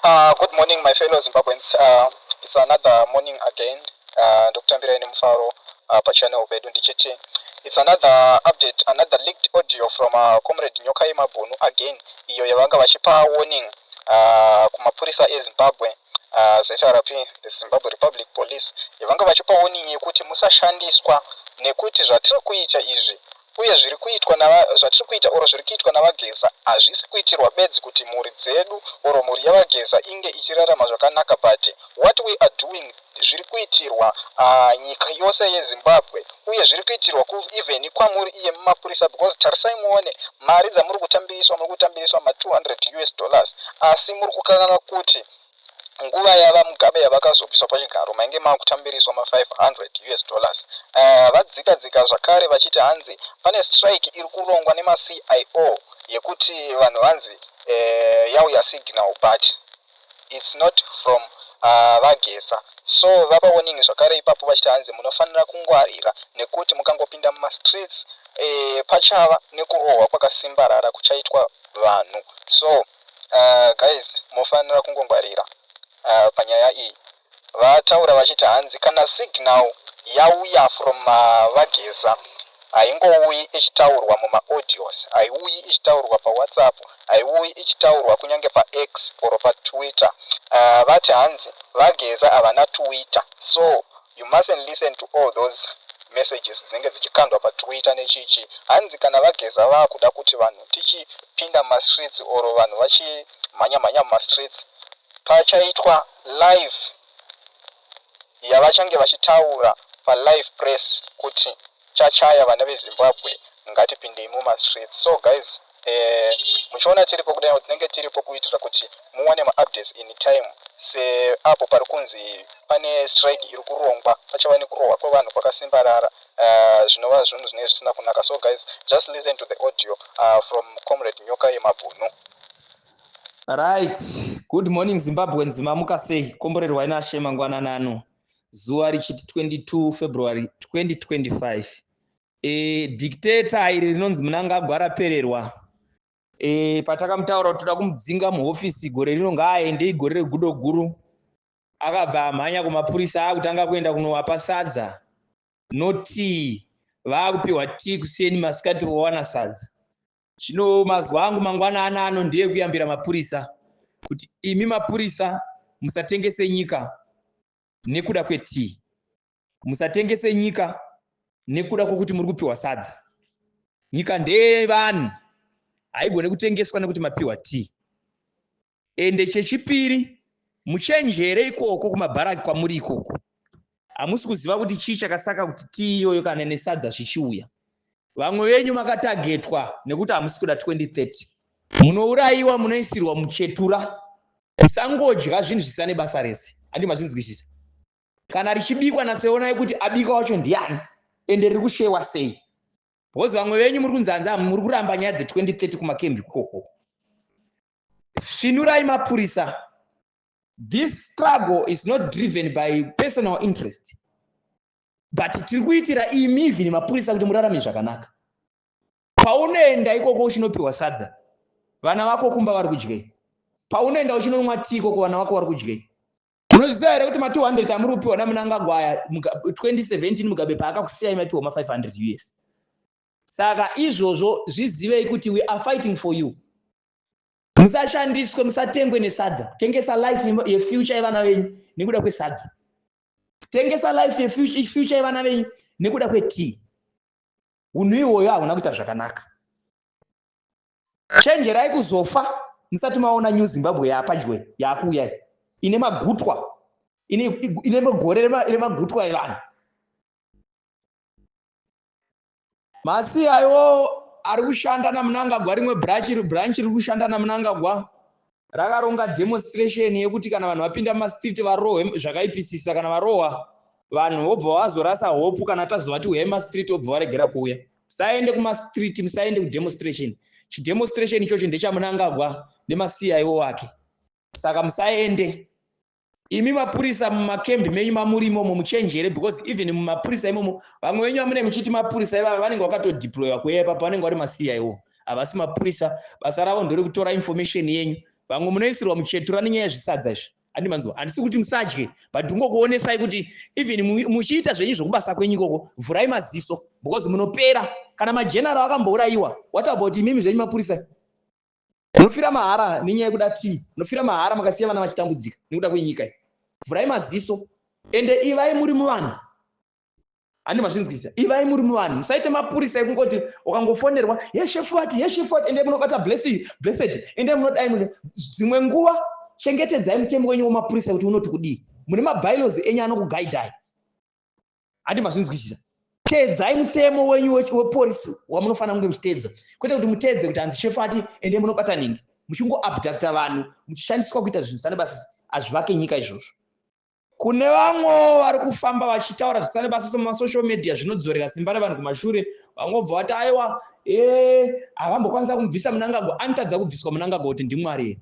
Good morning, my fellow Zimbabweans. It's another morning again. Dr. Mbireni Mufaro, Pachano Bedu Ndichiti. It's another update, another leaked audio from Comrade Nyokai Mabunu again. Iyo yavanga vachipa warning kumapurisa eZimbabwe, ZRP, the Zimbabwe Republic Police. Yavanga vachipa warning yekuti musashandiswa nekuti zvatiri kuita izvi uye zviri kuitwa zvatiri kuita oro zviri kuitwa navageza hazvisi kuitirwa bedzi kuti mhuri dzedu oro mhuri yavageza inge ichirarama zvakanaka, but what we are doing zviri kuitirwa nyika yose yeZimbabwe uye zviri kuitirwa even kwamuri iye mumapurisa, because tarisai muone mari dzamuri kutambiriswa $200 asi muri kukanganwa kuti nguva yava Mugabe yavakazopiswa pachigaro mainge maakutambiriswa $500. Vadzika zvakare vachiti hanzi pane strike iri kurongwa nemaCIO yekuti vanhu vanzi yauya signal, but it's not from vageza. So vapa warning zvakare ipapo vachiti hanzi munofanira kungwarira nekuti mukangopinda mumastreets pachava nekurohwa kwakasimbarara kuchaitwa vanhu. So guys, munofanira kungongwarira panyaya iyi. Vataura vachiti hanzi kana signal yauya from vageza haingouyi ichitaurwa muma-audios, haiuyi ichitaurwa paWhatsApp, haiuyi ichitaurwa kunyange paX or paTwitter. Vati hanzi vageza havana Twitter, so you mustn't listen to all those messages dzinenge dzichikandwa paTwitter nechichi. Hanzi kana vageza vakuda kuti vanhu tichipinda mumastreets or vanhu vachimhanya mumastreets, pachaitwa live yavachange vachitaura palive press kuti chachaya vana veZimbabwe ngatipindei mumastreets. So guys, muchiona tiripo kudai tinenge tiripo kuitira kuti muwane maupdates in time, se apo pari kunzi pane strike iri kurongwa pachava nekurohwa kwevanhu kwakasimbarara, zvinova zvinhu zvinenge zvisina kunaka. So guys, just listen to the audio from Comrade Nyokai Mabunu. Right. Good morning Zimbabweans, mamuka sei? Komborerwa ina shema ngwanana ano. Zuwa richiti 22 February 2025. Dictator iri rinonzi Mnangagwa rapererwa. Patakamutaura kuti toda kumudzinga muofisi gore rino ngaaende igore regudo guru. Akabva amhanya kumapurisa akutanga kuenda kunovapa sadza. Noti vakupiwa tii kuseni masikati vowana sadza. Zvino mazuva angu mangwanana ano ndiye kuyambira mapurisa kuti imi mapurisa musatengese nyika nekuda kwetii, musatengese nyika nekuda kwokuti muri kupiwa sadza. Nyika ndeyevanhu, haigone kutengeswa nekuti mapiwa tii. Ende chechipiri, muchenjere ikoko kumabharaki kwamuri ikoko. Hamusi kuziva kuti chii chakasaka kuti tii iyoyo kana nesadza zvichiuya. Vamwe venyu makatagetwa nekuti hamusi kuda 2030. Munourayiwa, munoisirwa muchetura. Musangodya zvinhu zvisina nebasa rese. Handi mazvinzwisisa. Kana richibikwa naseonai kuti abika wacho ndiani ende riri kushewa sei. Because vamwe venyu muri kunzanza muri kuramba nyaya dze2030 kumakembi ikoko. Svinurai mapurisa. This struggle is not driven by personal interest. But tiri kuitira imi even mapurisa kuti murarame zvakanaka. Paunoenda ikoko uchinopiwa sadza, vana vako kumba vari kudyei. Paunoenda uchinomwa tii ikoko vana vako vari kudyei. Unozviziva here kuti ma200 amuri kupiwa naMnangagwa 2017 Mugabe paakakusiyai mapiwa ma$500. Saka izvozvo zvizivei kuti we are fighting for you. Musashandiswe, musatengwe nesadza. Tengesa life yefuture yevana venyu nekuda kwesadza. Tengesa life yefuture yevana venyu nekuda kwetii. Unhu ihwoyo hahuna kuita zvakanaka. Chenjerai kuzofa musati maona New Zimbabwe yapadyo yakuuya ine magutwa, ine magore remagutwa evanhu. MaCIO ari kushanda naMnangagwa, rimwe branch riri kushanda naMnangagwa rakaronga demonstration yekuti kana vanhu vapinda mumastreet varohwe zvakaipisisa. Kana varohwa vanhu vobva vazorasa hope, kana tazovati uye mastreet vobva varegera kuuya. Musaende kumastreet, musaende kudemonstration. Chidemonstration ichocho ndechaMnangagwa nemaCIO wake. Saka musaende. Imi mapurisa mumakembi menyu mamuri imomo muchenjere, because even mumapurisa imomo vamwe venyu vamune muchiti mapurisa ivava vanenge vakatodeploywa kuyepa vanenge vari maCIO. Havasi mapurisa, basa ravo ndere kutora information yenyu vamwe munoisirwa muchetura nenyaya yezvisadza izvi andimanzwa handisi kuti musadye but ndingokuonesai kuti even muchiita zvenyu zvokubasa kwenyu ikoko vhurai maziso because munopera kana majenaro akambourayiwa what about imimi zvenyu mapurisa munofira mahara nenyaya yekuda tii munofira mahara makasiya vana vachitambudzika nekuda kwenyika iyi vhurai maziso ende ivai muri muvanhu handimazvinzwisisa ivai muri muvanhu musaite mapurisa ekungoti ukangofonerwa yeshefu wati ende munobata blessed ende munodai dzimwe nguva chengetedzai mutemo wenyu wemapurisa kuti unoti kudii mune mabailozi enyu anokugaidhai handimazvinzwisisa teedzai mutemo wenyu wepolisi wamunofanira kunge muchiteedza kwete kuti muteedze kuti hanzi shefu ati ende munobata nhingi muchingoabducta vanhu muchishandiswa kuita zvinhu zvisane basa hazvivake nyika izvozvo kune vamwe vari kufamba vachitaura zvisane basa semasocial media zvinodzorera simba revanhu kumashure vangobva vati aiwa havambokwanisa kumubvisa Mnangagwa anotadza kubviswa Mnangagwa kuti ndimwari here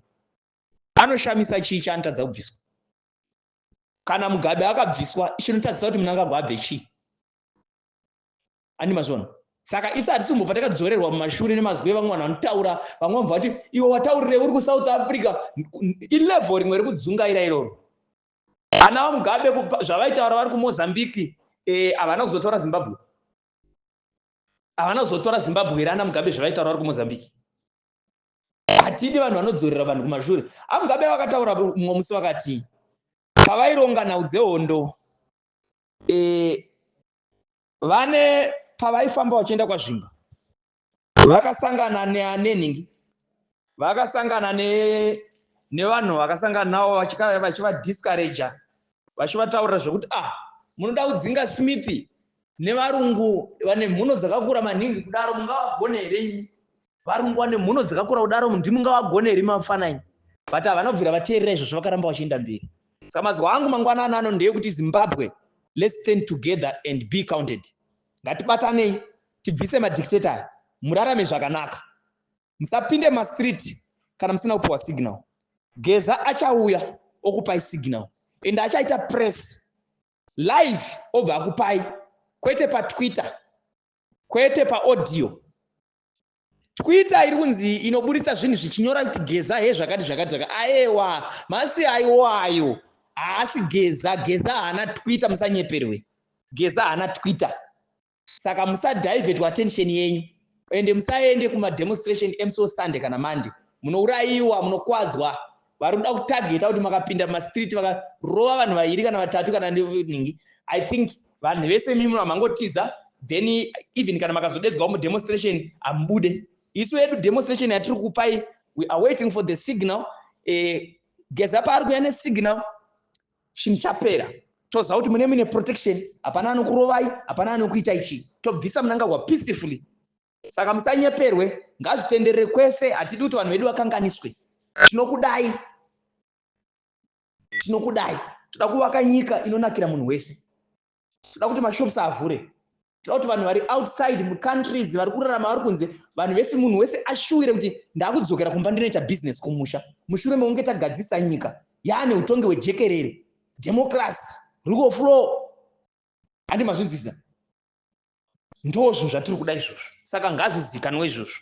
anoshamisa chii chaanotadza kubviswa kana Mugabe akabviswa chinotadzisa kuti Mnangagwa abve chii andimazvona saka isi hatisimbobva takadzorerwa mumashure nemazwi vamwe vanhu vanotaura vamwe vamva kuti iwe wataurire uri kuSouth Africa ilevel rimwe rekudzungaira iroro ana vaMugabe zvavaitaura vari kuMozambique havana kuzotora Zimbabwe havana kuzotora Zimbabwe here ana Mugabe zvavaitaura vari kuMozambique hatidi vanhu vanodzorera vanhu kumashure aMugabe vakataura mumwe musi vakati pavaironga nhau dzehondo vane pavaifamba vachienda kwazvimba vakasangana nenhingi vakasangana nevanhu vakasangana navo vachivadiscouraja vachivataurira zvokuti munoda kudzinga Smith nevarungu vane mhuno dzakakura maningi kudaro mungavagone here varungu vane mhuno dzakakura kudaro ndimungavagone here mafanani but havana kubvira vateerera izvozvo vakaramba vachienda mberi saka mazwa angu mangwanani ano ndeyekuti Zimbabwe let's stand together and be counted ngatibatanei tibvise madictator murarame zvakanaka musapinde mastreet kana musina kupiwa signal Geza achauya okupai signal ende achaita press live obva akupai kwete paTwitter kwete paaudio Twitter iri kunzi inoburitsa zvinhu zvichinyora kuti Geza zvakati aiwa masi aiwayo asi Geza haana Twitter musanyeperwe Geza haana Twitter saka musadivert attention yenyu ende musaende kumademonstration emusi Sunday kana Monday munourayiwa munokwadzwa vari kuda kutageta kuti makapinda mastreet vakarova vanhu vaviri kana vatatu kana ningi I think vanhu vese mimi vamangotiza then even kana makazodedzwa mudemonstration amubude isu yedu demonstration yatiri kupai we are waiting for the signal Geza paari kuya nesignal chinhu chapera toziva kuti mune protection hapana anokurovai hapana anokuita ichi tobvisa Mnangagwa peacefully saka musanyeperwe ngazvitenderere kwese hatidi kuti vanhu vedu vakanganiswe tinokudai toda kuvaka nyika inonakira munhu wese toda kuti mashops avhure toda kuti vanhu vari outside mucountries vari kurarama vari kunze vanhu vese munhu wese ashuwire kuti ndakudzokera kumba ndinoita business kumusha mushure mekunge tagadzisa nyika yaane utongi hwejekerere democracy rule of law handimazvinzwisisa ndozvo zvatiri kuda izvozvo saka ngazvizikanwe izvozvo